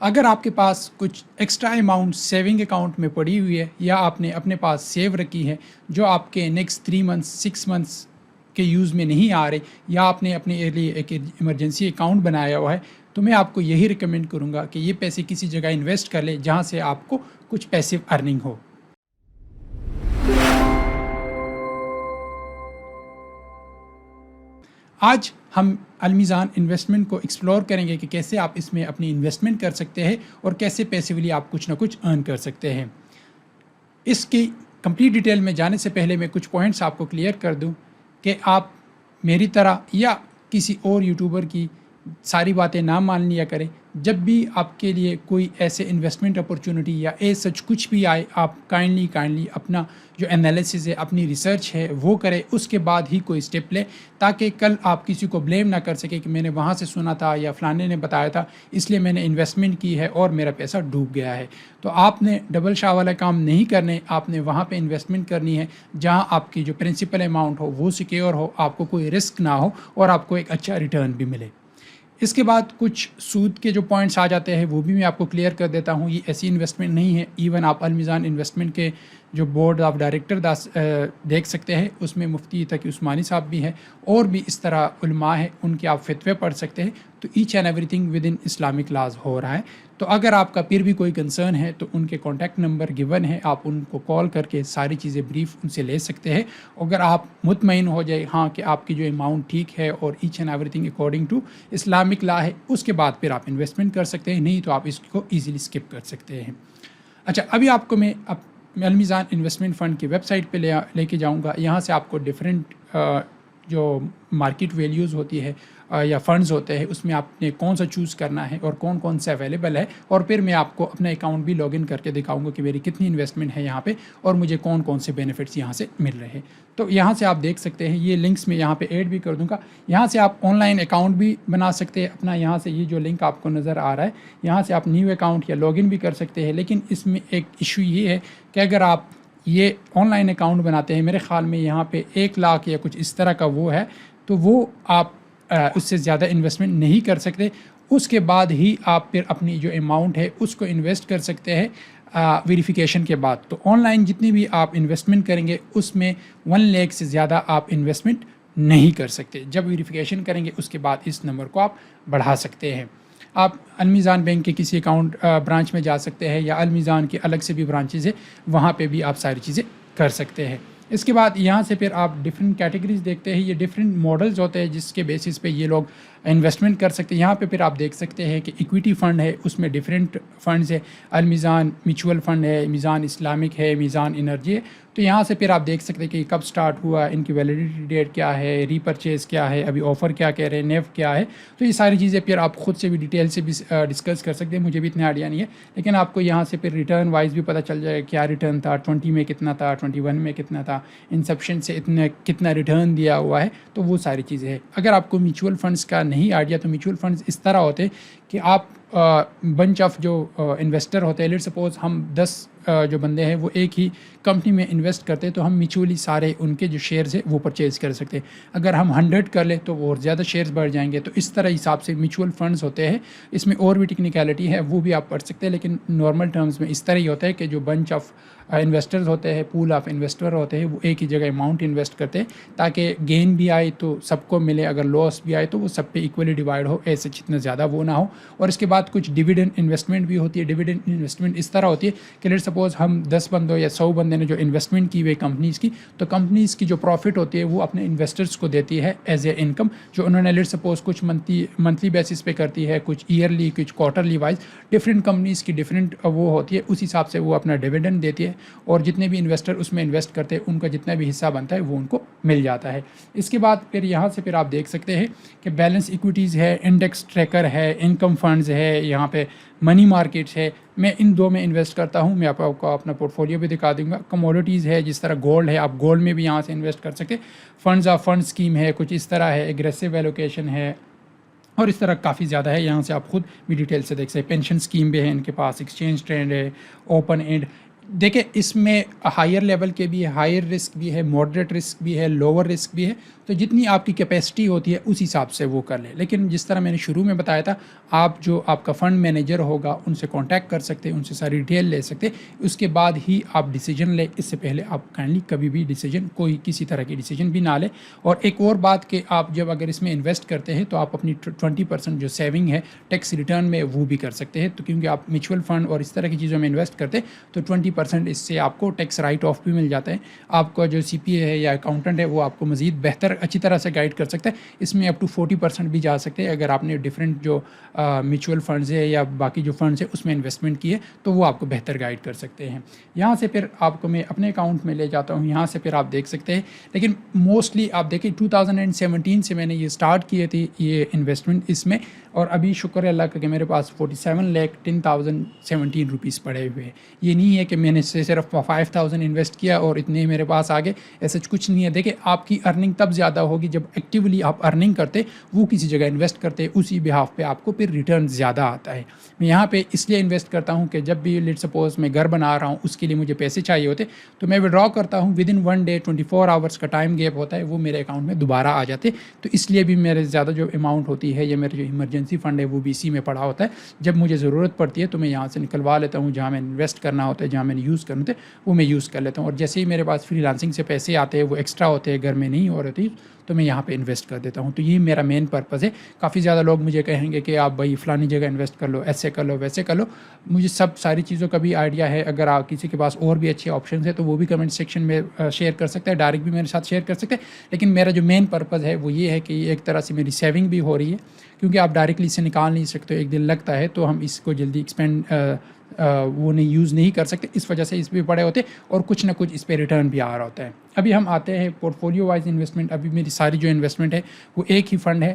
اگر آپ کے پاس کچھ ایکسٹرا اماؤنٹ سیونگ اکاؤنٹ میں پڑی ہوئی ہے یا آپ نے اپنے پاس سیو رکھی ہے جو آپ کے نیکسٹ 3 منتھس 6 منتھس کے یوز میں نہیں آ رہے یا آپ نے اپنے لیے ایک ایمرجنسی اکاؤنٹ بنایا ہوا ہے تو میں آپ کو یہی ریکمینڈ کروں گا کہ یہ پیسے کسی جگہ انویسٹ کر لیں جہاں سے آپ کو کچھ پیسیو ارننگ ہو۔ آج ہم المیزان انویسٹمنٹ کو ایکسپلور کریں گے کہ کیسے آپ اس میں اپنی انویسٹمنٹ کر سکتے ہیں اور کیسے پیسیولی آپ کچھ نہ کچھ ارن کر سکتے ہیں۔ اس کی کمپلیٹ ڈیٹیل میں جانے سے پہلے میں کچھ پوائنٹس آپ کو کلیئر کر دوں کہ آپ میری طرح یا کسی اور یوٹیوبر کی ساری باتیں نہ مان لیا کریں۔ جب بھی آپ کے لیے کوئی ایسے انویسٹمنٹ اپرچونٹی یا سچ کچھ بھی آئے آپ کائنڈلی اپنا جو انالیسز ہے اپنی ریسرچ ہے وہ کرے، اس کے بعد ہی کوئی اسٹیپ لے تاکہ کل آپ کسی کو بلیم نہ کر سکے کہ میں نے وہاں سے سنا تھا یا فلانے نے بتایا تھا اس لیے میں نے انویسٹمنٹ کی ہے اور میرا پیسہ ڈوب گیا ہے۔ تو آپ نے ڈبل شاہ والا کام نہیں کرنے، آپ نے وہاں پہ انویسٹمنٹ کرنی ہے جہاں آپ کی جو پرنسپل اماؤنٹ ہو وہ سیکیور ہو، آپ کو کوئی رسک نہ ہو اور آپ کو ایک اچھا ریٹرن بھی ملے۔ اس کے بعد کچھ سود کے جو پوائنٹس آ جاتے ہیں وہ بھی میں آپ کو کلیئر کر دیتا ہوں۔ یہ ایسی انویسٹمنٹ نہیں ہے، ایون آپ المیزان انویسٹمنٹ کے جو بورڈ آف ڈائریکٹر دیکھ سکتے ہیں، اس میں مفتی تقی عثمانی صاحب بھی ہیں اور بھی اس طرح علماء ہیں، ان کے آپ فتوے پڑھ سکتے ہیں۔ تو each and everything within Islamic laws ہو رہا ہے۔ تو اگر آپ کا پھر بھی کوئی کنسرن ہے تو ان کے کانٹیکٹ نمبر گیون ہے، آپ ان کو کال کر کے ساری چیزیں بریف ان سے لے سکتے ہیں۔ اگر آپ مطمئن ہو جائے ہاں کہ آپ کی جو اماؤنٹ ٹھیک ہے اور each and everything according to Islamic law ہے، اس کے بعد پھر آپ انویسٹمنٹ کر سکتے ہیں، نہیں تو آپ اس کو ایزیلی اسکپ کر سکتے ہیں۔ اچھا، ابھی آپ کو میں المیزان انویسٹمنٹ فنڈ کی ویب سائٹ پہ لے کے جاؤں گا۔ یہاں سے آپ کو ڈفرینٹ جو مارکیٹ ویلیوز ہوتی ہے یا فنڈز ہوتے ہیں اس میں آپ نے کون سا چوز کرنا ہے اور کون کون سے اویلیبل ہے، اور پھر میں آپ کو اپنا اکاؤنٹ بھی لاگ ان کر کے دکھاؤں گا کہ میری کتنی انویسٹمنٹ ہے یہاں پہ اور مجھے کون کون سے بینیفٹس یہاں سے مل رہے ہیں۔ تو یہاں سے آپ دیکھ سکتے ہیں، یہ لنکس میں یہاں پہ ایڈ بھی کر دوں گا۔ یہاں سے آپ آن لائن اکاؤنٹ بھی بنا سکتے ہیں اپنا، یہاں سے یہ جو لنک آپ کو نظر آ رہا ہے یہاں سے آپ نیو اکاؤنٹ یا لاگ ان بھی کر سکتے ہیں۔ لیکن اس میں ایک ایشو یہ ہے کہ اگر آپ یہ آن لائن اکاؤنٹ بناتے ہیں، میرے خیال میں یہاں پہ 1 لاکھ یا کچھ اس طرح کا وہ ہے، تو وہ آپ اس سے زیادہ انویسٹمنٹ نہیں کر سکتے۔ اس کے بعد ہی آپ پھر اپنی جو اماؤنٹ ہے اس کو انویسٹ کر سکتے ہیں ویریفیکیشن کے بعد۔ تو آن لائن جتنی بھی آپ انویسٹمنٹ کریں گے اس میں 1 لاکھ سے زیادہ آپ انویسٹمنٹ نہیں کر سکتے۔ جب ویریفیکیشن کریں گے اس کے بعد اس نمبر کو آپ بڑھا سکتے ہیں۔ آپ المیزان بینک کے کسی اکاؤنٹ برانچ میں جا سکتے ہیں یا المیزان کے الگ سے بھی برانچز ہے، وہاں پہ بھی آپ ساری چیزیں کر سکتے ہیں۔ اس کے بعد یہاں سے پھر آپ ڈفرینٹ کیٹیگریز دیکھتے ہیں، یہ ڈفرینٹ ماڈلز ہوتے ہیں جس کے بیسس پہ یہ لوگ انویسٹمنٹ کر سکتے ہیں۔ یہاں پہ پھر آپ دیکھ سکتے ہیں کہ ایکویٹی فنڈ ہے، اس میں ڈفرینٹ فنڈز ہے، المیزان میوچول فنڈ ہے، میزان اسلامک ہے، میزان انرجی ہے۔ تو یہاں سے پھر آپ دیکھ سکتے ہیں کہ کب سٹارٹ ہوا، ان کی ویلیڈیٹی ڈیٹ کیا ہے، ری پرچیز کیا ہے، ابھی آفر کیا کہہ رہے ہیں، نیف کیا ہے۔ تو یہ ساری چیزیں پھر آپ خود سے بھی ڈیٹیل سے بھی ڈسکس کر سکتے ہیں، مجھے بھی اتنا آئیڈیا نہیں ہے، لیکن آپ کو یہاں سے پھر ریٹرن وائز بھی پتہ چل جائے گا کیا ریٹرن تھا، 20 میں کتنا تھا، 21 میں کتنا تھا، انسیپشن سے کتنا ریٹرن دیا ہوا ہے۔ تو وہ ساری چیزیں ہیں۔ اگر آپ کو میوچول فنڈز کا نہیں آئیڈیا تو میوچول فنڈز اس طرح ہوتے ہیں کہ آپ بنچ آف جو انویسٹر ہوتے ہیں، لیٹ سپوز ہم 10 جو بندے ہیں وہ ایک ہی کمپنی میں انویسٹ کرتے ہیں تو ہم میچولی سارے ان کے جو شیئرز ہیں وہ پرچیز کر سکتے ہیں۔ اگر ہم 100 کر لیں تو وہ اور زیادہ شیئرز بڑھ جائیں گے۔ تو اس طرح حساب سے میوچول فنڈز ہوتے ہیں، اس میں اور بھی ٹیکنیکلٹی ہے وہ بھی آپ پڑھ سکتے ہیں، لیکن نارمل ٹرمز میں اس طرح ہی ہوتا ہے کہ جو بنچ آف انویسٹرز ہوتے ہیں، پول آف انویسٹر ہوتے ہیں، وہ ایک ہی جگہ اماؤنٹ انویسٹ کرتے ہیں تاکہ گین بھی آئے تو سب کو ملے، اگر لاس بھی آئے تو وہ سب پہ ایکولی ڈیوائڈ ہو، ایسے جتنا زیادہ وہ نہ ہو۔ اور اس کے بعد کچھ ڈیویڈنڈ انویسٹمنٹ بھی ہوتی ہے۔ ڈیویڈنڈ انویسٹمنٹ اس طرح ہوتی ہے کہ لیٹ سپوز ہم 10 بندوں یا 100 بندے نے جو انویسٹمنٹ کی ہوئی کمپنیز کی، تو کمپنیز کی جو پروفٹ ہوتی ہے وہ اپنے انویسٹرز کو دیتی ہے ایز اے انکم، جو انہوں نے لیٹ سپوز کچھ منتھلی بیسس پہ کرتی ہے، کچھ ایئرلی، کچھ کوارٹرلی وائز، ڈفرینٹ کمپنیز کی ڈفرینٹ وہ ہوتی ہے، اس حساب سے وہ اپنا ڈیویڈنڈ دیتی ہے اور جتنے بھی انویسٹر اس میں انویسٹ کرتے ہیں ان کا جتنا بھی حصہ بنتا ہے وہ ان کو مل جاتا ہے۔ اس کے بعد پھر یہاں سے پھر آپ دیکھ سکتے ہیں کہ بیلنس ایکویٹیز ہے، انڈیکس ٹریکر ہے، انکم فنڈز ہے، یہاں پہ منی مارکیٹس ہے۔ میں ان 2 میں انویسٹ کرتا ہوں، میں آپ کو اپنا پورٹ فولیو بھی دکھا دوں گا۔ کموڈیٹیز ہے، جس طرح گولڈ ہے، آپ گولڈ میں بھی یہاں سے انویسٹ کر سکتے ہیں۔ فنڈز آف فنڈ اسکیم ہے، کچھ اس طرح ہے، ایگریسو ایلوکیشن ہے اور اس طرح کافی زیادہ ہے، یہاں سے آپ خود بھی ڈیٹیل سے دیکھ سکتے ہیں۔ پینشن اسکیم بھی ہے ان کے پاس، ایکسچینج ٹرینڈ ہے، اوپن اینڈ، دیکھیں اس میں ہائر لیول کے بھی ہے، ہائر رسک بھی ہے، ماڈریٹ رسک بھی ہے، لوور رسک بھی ہے، تو جتنی آپ کی کیپیسٹی ہوتی ہے اس حساب سے وہ کر لیں. لیکن جس طرح میں نے شروع میں بتایا تھا، آپ جو آپ کا فنڈ مینیجر ہوگا ان سے کانٹیکٹ کر سکتے ہیں، ان سے ساری ڈیٹیل لے سکتے ہیں، اس کے بعد ہی آپ ڈیسیجن لیں. اس سے پہلے آپ کائنڈلی کبھی بھی ڈیسیجن کوئی کسی طرح کی ڈیسیجن بھی نہ لیں. اور ایک اور بات کہ آپ جب اگر اس میں انویسٹ کرتے ہیں تو آپ اپنی 20% جو سیونگ ہے ٹیکس ریٹرن میں وہ بھی کر سکتے ہیں. تو کیونکہ آپ میوچل فنڈ اور اس طرح کی چیزوں میں انویسٹ کرتے ہیں تو 20% اس سے آپ کو ٹیکس رائٹ آف بھی مل جاتا ہے. آپ کا جو سی پی اے ہے یا اکاؤنٹنٹ ہے وہ آپ کو مزید بہتر اچھی طرح سے گائیڈ کر سکتا ہے. اس میں اپ ٹو 40% بھی جا سکتے ہیں اگر آپ نے ڈفرینٹ جو میوچل فنڈز ہے یا باقی جو فنڈز ہے اس میں انویسٹمنٹ کیے تو وہ آپ کو بہتر گائیڈ کر سکتے ہیں. یہاں سے پھر آپ کو میں اپنے اکاؤنٹ میں لے جاتا ہوں، یہاں سے پھر آپ دیکھ سکتے ہیں. لیکن موسٹلی آپ دیکھیں 2017 سے میں نے یہ اسٹارٹ کیے تھے یہ انویسٹمنٹ اس میں، اور ابھی شکر ہے اللہ کا کہ میرے پاس 47,10,017 روپیز پڑے ہوئے ہیں. یہ نہیں ہے کہ میں نے صرف 5,000 انویسٹ کیا اور اتنے میرے پاس آگے، ایسا کچھ نہیں ہے. دیکھیں آپ کی ارننگ تب زیادہ ہوگی جب ایکٹیولی آپ ارننگ کرتے، وہ کسی جگہ انویسٹ کرتے، اسی بہاف پہ آپ کو پھر ریٹرن زیادہ آتا ہے. میں یہاں پہ اس لیے انویسٹ کرتا ہوں کہ جب بھی لیٹ سپوز میں گھر بنا رہا ہوں اس کے لیے مجھے پیسے چاہیے ہوتے تو میں وڈرا کرتا ہوں، ود ان 1 ڈے 24 آورس کا ٹائم گیپ ہوتا ہے، وہ میرے اکاؤنٹ میں دوبارہ آ جاتے. تو اس لیے بھی میرے زیادہ جو اماؤنٹ ہوتی ہے یا میرے جو ایمرجنسی فنڈ ہے وہ بھی اسی میں پڑا ہوتا ہے. جب مجھے ضرورت پڑتی ہے تو میں یہاں سے نکلوا لیتا ہوں، جہاں میں انویسٹ کرنا ہوتا ہے، جہاں میں نے یوز کرنا ہوتا ہے وہ میں یوز کر لیتا ہوں. اور جیسے ہی میرے پاس فری لانسنگ سے پیسے آتے ہیں وہ ایکسٹرا ہوتے ہیں، گھر میں نہیں ہو رہتی تو میں یہاں پہ انویسٹ کر دیتا ہوں. تو یہ میرا مین پرپز ہے. کافی زیادہ لوگ مجھے کہیں گے کہ آپ بھائی فلانی جگہ انویسٹ کر لو، ایسے کر لو، ویسے کر لو. مجھے ساری چیزوں کا بھی آئیڈیا ہے. اگر آپ کسی کے پاس اور بھی اچھے آپشنز ہیں تو وہ بھی کمنٹ سیکشن میں شیئر کر سکتے ہیں، ڈائریکٹ بھی میرے ساتھ شیئر کر سکتے ہیں. لیکن میرا جو مین پرپز ہے وہ یہ ہے کہ ایک طرح سے میری سیونگ بھی ہو رہی ہے، کیونکہ آپ ڈائریکٹلی اسے نکال نہیں سکتے، ایک دن لگتا ہے تو ہم اس کو جلدی ایکسپینڈ وہ نہیں یوز نہیں کر سکتے، اس وجہ سے اس پہ پڑے ہوتے اور کچھ نہ کچھ اس پہ ریٹرن بھی آ رہا ہوتا ہے. ابھی ہم آتے ہیں پورٹ فولیو وائز انویسٹمنٹ. ابھی میری ساری جو انویسٹمنٹ ہے وہ ایک ہی فنڈ ہے،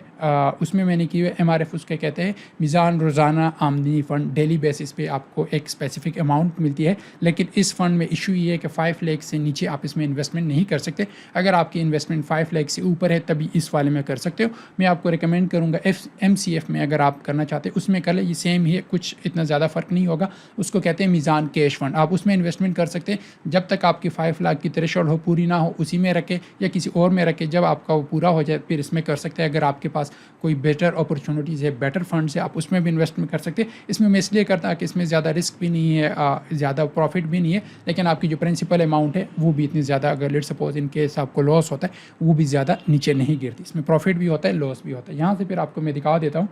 اس میں نے کی ہوئی MRF اس کے کہتے ہیں میزان روزانہ آمدنی فنڈ. ڈیلی بیسس پہ آپ کو ایک اسپیسیفک اماؤنٹ ملتی ہے، لیکن اس فنڈ میں ایشو یہ ہے کہ 5 لاکھ سے نیچے آپ اس میں انویسٹمنٹ نہیں کر سکتے. اگر آپ کی انویسٹمنٹ 5 لاکھ سے اوپر ہے تبھی اس والے میں کر سکتے ہو. میں آپ کو ریکمینڈ کروں گا MCF میں اگر آپ کرنا چاہتے ہیں اس میں کر لیں. یہ سیم ہی ہے، کچھ اتنا زیادہ فرق نہیں ہوگا. اس کو کہتے ہیں میزان کیش فنڈ. آپ اس میں انویسٹمنٹ کر سکتے ہیں جب تک آپ کی 5 لاکھ کی تھریشولڈ ہو، پوری نہ ہو اسی میں رکھے یا کسی اور میں رکھے. جب آپ کا وہ پورا ہو جائے پھر اس میں کر سکتے ہیں. اگر آپ کے پاس کوئی بیٹر اپرچونیٹیز ہے، بیٹر فنڈز ہے، آپ اس میں بھی انویسٹمنٹ کر سکتے ہیں. اس میں اس لیے کرتا کہ اس میں زیادہ رسک بھی نہیں ہے، زیادہ پروفٹ بھی نہیں ہے، لیکن آپ کی جو پرنسپل اماؤنٹ ہے وہ بھی اتنی زیادہ، اگر لیٹ سپوز ان کیس آپ کو لاس ہوتا ہے وہ بھی زیادہ نیچے نہیں گرتی. اس میں پروفٹ بھی ہوتا ہے، لاس بھی ہوتا ہے. یہاں سے پھر آپ کو میں دکھا دیتا ہوں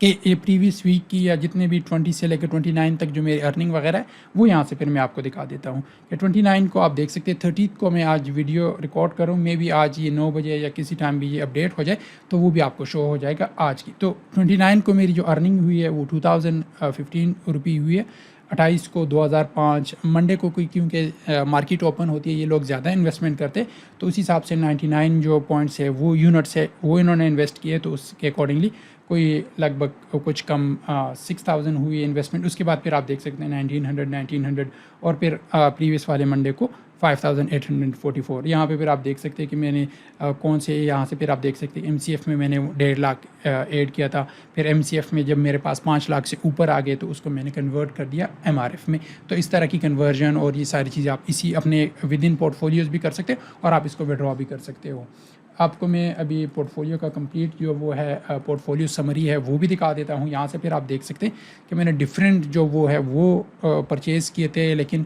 کہ یہ پریویس ویک کی یا جتنے بھی 20 سے لے کے 29 تک جو میری ارننگ وغیرہ ہے وہ یہاں سے پھر میں آپ کو دکھا دیتا ہوں کہ 29 کو آپ دیکھ سکتے ہیں. 30 کو میں آج ویڈیو ریکارڈ کروں، میں بھی آج یہ 9 بجے یا کسی ٹائم بھی یہ اپڈیٹ ہو جائے تو وہ بھی آپ کو شو ہو جائے گا آج کی. تو 29 کو میری جو ارننگ ہوئی ہے وہ 2015 روپی ہوئی ہے. 28 کو 2005. منڈے کو کوئی کیونکہ مارکیٹ اوپن ہوتی ہے یہ لوگ زیادہ انویسٹمنٹ کرتے تو اس حساب سے 99 جو پوائنٹس ہے وہ یونٹس ہے وہ انہوں نے انویسٹ کیے، تو اس کے اکارڈنگلی کوئی لگ بھگ کچھ کم 6000 ہوئی انویسٹمنٹ. اس کے بعد پھر آپ دیکھ سکتے ہیں 1900 اور پھر پریویس والے منڈے کو 5844. یہاں پہ پھر آپ دیکھ سکتے ہیں کہ میں نے کون سے، یہاں سے پھر آپ دیکھ سکتے ہیں MCF میں نے 1.5 لاکھ ایڈ کیا تھا. پھر MCF میں جب میرے پاس 5 لاکھ سے اوپر آ گئے تو اس کو میں نے کنورٹ کر دیا MRF میں. تو اس طرح کی کنورژن اور یہ ساری چیزیں آپ اسی اپنے ود ان پورٹ فولیوز بھی کر سکتے ہیں اور آپ اس کو وڈرا بھی کر سکتے ہو. آپ کو میں ابھی پورٹ فولیو کا کمپلیٹ جو وہ ہے پورٹ فولیو سمری ہے وہ بھی دکھا دیتا ہوں. یہاں سے پھر آپ دیکھ سکتے ہیں کہ میں نے ڈفرینٹ جو وہ ہے وہ پرچیز کیے تھے، لیکن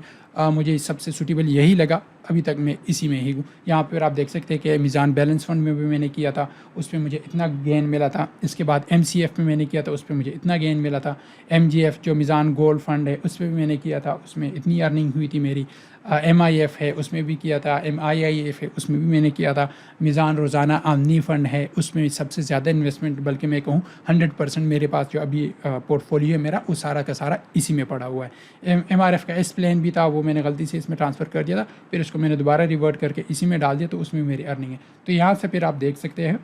مجھے سب سے سوٹیبل یہی لگا. ابھی تک میں اسی میں ہی ہوں. یہاں پہ آپ دیکھ سکتے ہیں کہ میزان بیلنس فنڈ میں بھی میں نے کیا تھا، اس پہ مجھے اتنا گین ملا تھا. اس کے بعد MCF میں نے کیا تھا، اس پہ مجھے اتنا گین ملا تھا. MGF جو میزان گولڈ فنڈ ہے اس پہ بھی میں نے کیا تھا، اس میں اتنی ارننگ ہوئی تھی میری. MIF ہے اس میں بھی کیا تھا. MIIF ہے اس میں بھی میں نے کیا تھا. میزان روزانہ آمدنی فنڈ ہے اس میں سب سے زیادہ انویسٹمنٹ، بلکہ میں کہوں 100% میرے پاس جو ابھی پورٹ فولیو ہے میرا وہ سارا کا سارا اسی میں پڑا ہوا ہے. MRF کا پلان بھی تھا، وہ میں نے غلطی سے اس میں ٹرانسفر کر دیا تھا، پھر اس کو میں نے دوبارہ ریورٹ کر کے اسی میں ڈال دیا تو اس میں میری ارننگ ہے. تو یہاں سے پھر آپ دیکھ سکتے ہیں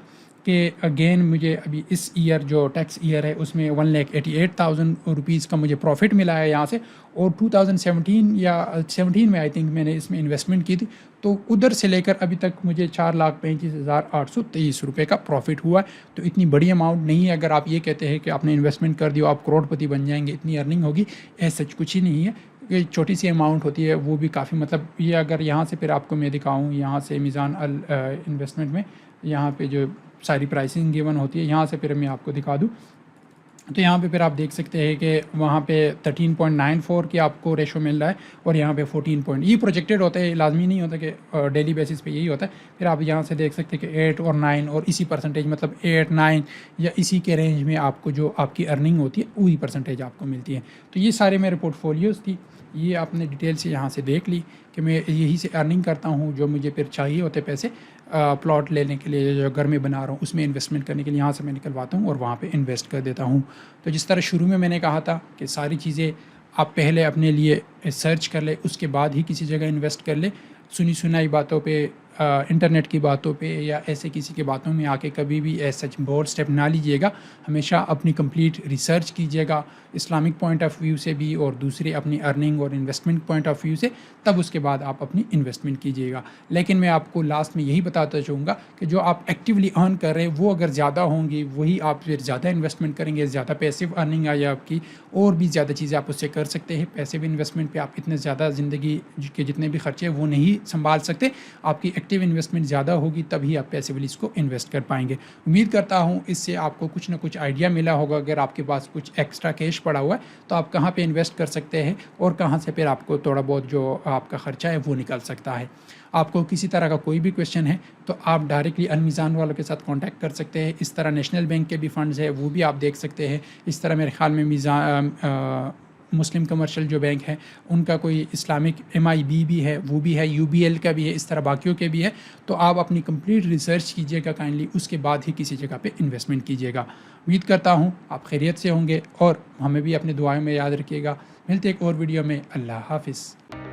کہ اگین مجھے ابھی اس ایئر جو ٹیکس ایئر ہے اس میں 1,88,000 روپیز کا مجھے پروفٹ ملا ہے یہاں سے، اور 2017 یا 17 میں آئی تھنک میں نے اس میں انویسٹمنٹ کی تھی، تو ادھر سے لے کر ابھی تک مجھے 4,35,823 روپے کا پروفٹ ہوا ہے. تو اتنی بڑی اماؤنٹ نہیں ہے. اگر آپ یہ کہتے ہیں کہ آپ نے انویسٹمنٹ کر دیو آپ کروڑ پتی بن جائیں گے، اتنی ارننگ ہوگی، ایسا سچ کچھ ہی نہیں ہے. یہ چھوٹی سی اماؤنٹ ہوتی ہے، وہ بھی کافی مطلب یہ اگر یہاں سے پھر آپ کو میں دکھاؤں، یہاں سے میزان انویسٹمنٹ میں یہاں پہ جو ساری پرائسنگ گیون ہوتی ہے، یہاں سے پھر میں آپ کو دکھا دوں تو یہاں پہ پھر آپ دیکھ سکتے ہیں کہ وہاں پہ 13.94 کی آپ کو ریشو مل رہا ہے، اور یہاں پہ 14 یہ پروجیکٹڈ ہوتا ہے، لازمی نہیں ہوتا کہ ڈیلی بیسس پہ یہی ہوتا ہے. پھر آپ یہاں سے دیکھ سکتے ہیں کہ 8 اور 9 اور اسی پرسنٹیج، مطلب 8 9 یا اسی کے رینج میں آپ کو جو آپ کی ارننگ ہوتی ہے وہی پرسنٹیج آپ کو ملتی ہے. تو یہ سارے میرے پورٹ فولیوز تھی، یہ آپ نے ڈیٹیل سے یہاں سے دیکھ لی کہ میں یہی سے ارننگ کرتا ہوں. جو مجھے پھر چاہیے ہوتے پیسے پلاٹ لینے کے لیے، جو گھر میں بنا رہا ہوں اس میں انویسٹمنٹ کرنے کے لیے، یہاں سے میں نکلواتا ہوں اور وہاں پہ انویسٹ کر دیتا ہوں. تو جس طرح شروع میں نے کہا تھا کہ ساری چیزیں آپ پہلے اپنے لیے سرچ کر لیں، اس کے بعد ہی کسی جگہ انویسٹ کر لیں. سنی سنائی باتوں پہ، انٹرنیٹ کی باتوں پہ یا ایسے کسی کی باتوں میں آ کے کبھی بھی ایسا بورڈ اسٹیپ نہ لیجیے گا. ہمیشہ اپنی کمپلیٹ ریسرچ کیجیے گا، اسلامک پوائنٹ آف ویو سے بھی اور دوسرے اپنی ارننگ اور انویسٹمنٹ پوائنٹ آف ویو سے، تب اس کے بعد آپ اپنی انویسٹمنٹ کیجیے گا. لیکن میں آپ کو لاسٹ میں یہی بتاتا چاہوں گا کہ جو آپ ایکٹیولی ارن کر رہے ہیں وہ اگر زیادہ ہوں گی، وہی آپ پھر زیادہ انویسٹمنٹ کریں گے، زیادہ پیسو ارننگ آئی آپ کی، اور بھی زیادہ چیزیں آپ اس سے کر سکتے ہیں. پیسو انویسٹمنٹ پہ آپ اتنے زیادہ زندگی کے جتنے بھی خرچے وہ نہیں سنبھال سکتے. آپ کی ایکٹیو انویسٹمنٹ زیادہ ہوگی تبھی آپ پیسیولی اس کو انویسٹ کر پائیں گے. امید کرتا ہوں اس سے آپ کو کچھ نہ کچھ آئیڈیا ملا ہوگا. اگر آپ کے پاس کچھ ایکسٹرا کیش پڑا ہوا ہے تو آپ کہاں پہ انویسٹ کر سکتے ہیں اور کہاں سے پھر آپ کو تھوڑا بہت جو آپ کا خرچہ ہے وہ نکل سکتا ہے. آپ کو کسی طرح کا کوئی بھی کویشچن ہے تو آپ ڈائریکٹلی المیزان والوں کے ساتھ کانٹیکٹ کر سکتے ہیں. اس طرح نیشنل بینک کے بھی فنڈز ہے وہ بھی آپ دیکھ سکتے ہیں. اس طرح میرے خیال میں مسلم کمرشل جو بینک ہے ان کا کوئی اسلامک MIB بھی ہے، وہ بھی ہے، UBL کا بھی ہے، اس طرح باقیوں کے بھی ہے. تو آپ اپنی کمپلیٹ ریسرچ کیجیے گا کائنڈلی، اس کے بعد ہی کسی جگہ پہ انویسٹمنٹ کیجیے گا. امید کرتا ہوں آپ خیریت سے ہوں گے اور ہمیں بھی اپنے دعائیں میں یاد رکھیے گا. ملتے ایک اور ویڈیو میں. اللہ حافظ.